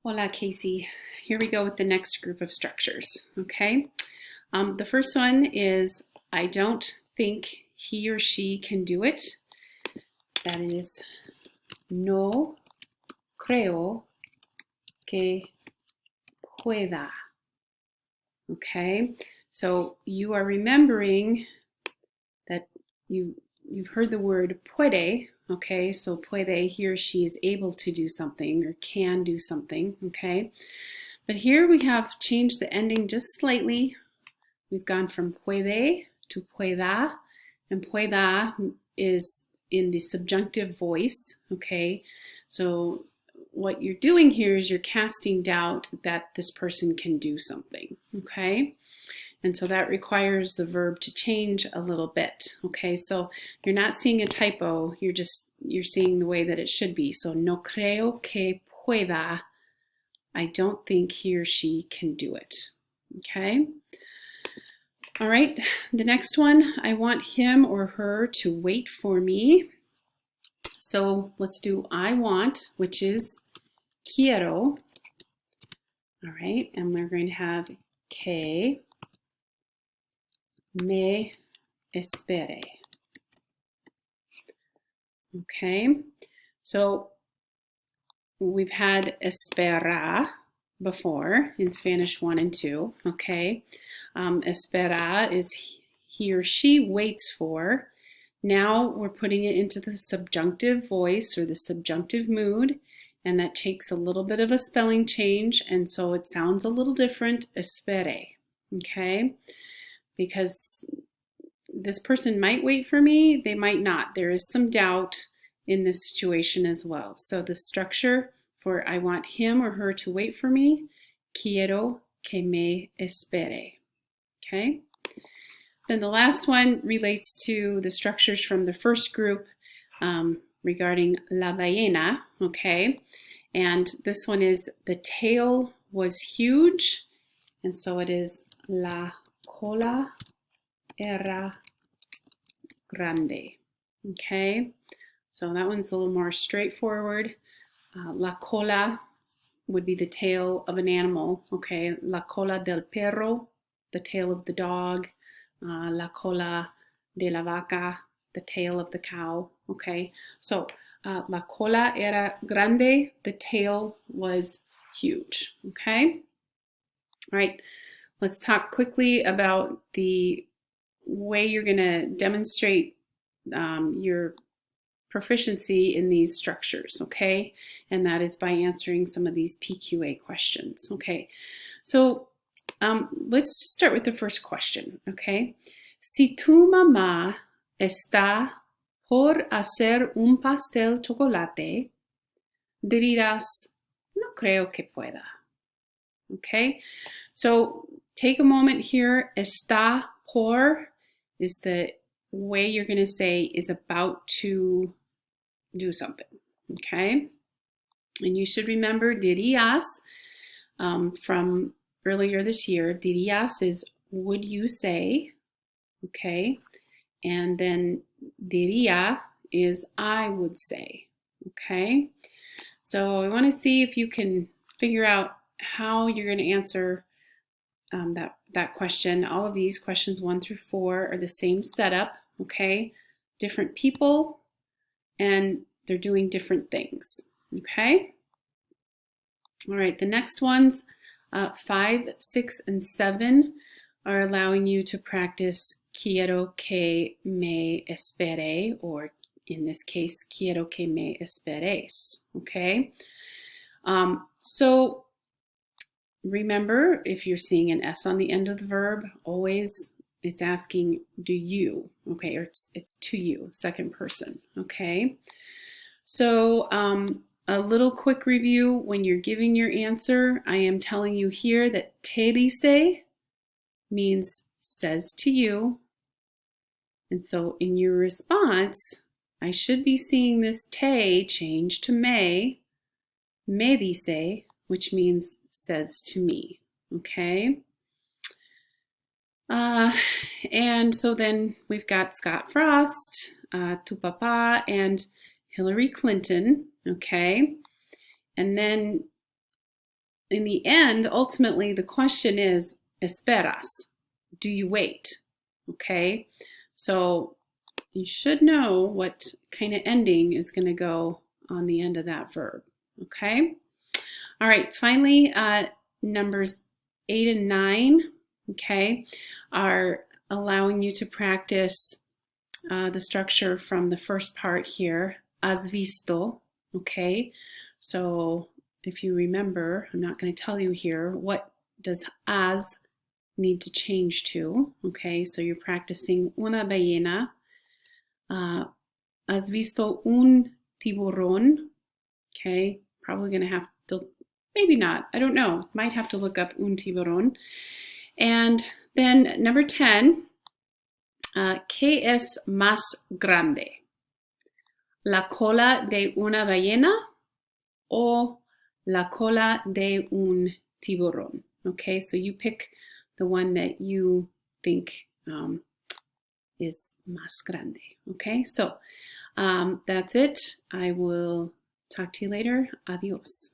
Hola, Casey. Here we go with the next group of structures, okay? The first one is, I don't think he or she can do it. That is, no creo que pueda, okay? So you are remembering that you've heard the word puede, okay? So puede, he or she is able to do something or can do something, okay? But here we have changed the ending just slightly. We've gone from puede to pueda, and pueda is in the subjunctive voice, okay? So what you're doing here is you're casting doubt that this person can do something, okay? And so that requires the verb to change a little bit, okay? So you're not seeing a typo, you're seeing the way that it should be. So no creo que pueda, I don't think he or she can do it, okay? All right, the next one, I want him or her to wait for me. So let's do I want, which is quiero. All right, and we're going to have que me espere. Okay, so we've had espera before in Spanish 1 and 2, okay? Espera is he or she waits for. Now we're putting it into the subjunctive voice or the subjunctive mood, and that takes a little bit of a spelling change, and so it sounds a little different, espere, okay? Because this person might wait for me, they might not. There is some doubt in this situation as well. So the structure for I want him or her to wait for me, quiero que me espere, okay? Then the last one relates to the structures from the first group regarding la ballena, okay? And this one is the tail was huge, and so it is la cola era grande, okay? So that one's a little more straightforward. La cola would be the tail of an animal, okay? La cola del perro, the tail of the dog. La cola de la vaca, the tail of the cow, okay? So la cola era grande, the tail was huge, okay? All right, let's talk quickly about the way you're gonna demonstrate your proficiency in these structures, okay? And that is by answering some of these PQA questions, okay? So let's just start with the first question, okay? Si tu mamá está por hacer un pastel chocolate, dirás, no creo que pueda, okay? So take a moment here. Está por is the way you're going to say is about to do something, okay? And you should remember dirías from earlier this year. Dirías is would you say, okay? And then diría is I would say, okay? So I want to see if you can figure out how you're going to answer that question. All of these questions 1 through 4 are the same setup, okay? Different people, and they're doing different things, okay? All right, the next ones, 5, 6, and 7 are allowing you to practice quiero que me espere, or in this case, quiero que me esperes, okay? So remember, if you're seeing an S on the end of the verb, always it's asking, do you, okay, or it's to you, second person, okay? So a little quick review, when you're giving your answer, I am telling you here that te dice means says to you. And so in your response, I should be seeing this te change to me dice, which means says to me, okay? And so then we've got Scott Frost, tu papa, and Hillary Clinton, okay? And then in the end, ultimately, the question is, esperas? Do you wait? Okay, so you should know what kind of ending is going to go on the end of that verb. Okay, all right, finally, numbers 8 and 9, okay, are allowing you to practice the structure from the first part here, has visto, okay? So if you remember, I'm not going to tell you here, what does has need to change to, okay? So you're practicing una ballena, has visto un tiburón, okay? Probably going to have to, maybe not, I don't know, might have to look up un tiburón. And then number 10, ¿qué es más grande? ¿La cola de una ballena o la cola de un tiburón? Okay, so you pick the one that you think is más grande. Okay, so that's it. I will talk to you later. Adios.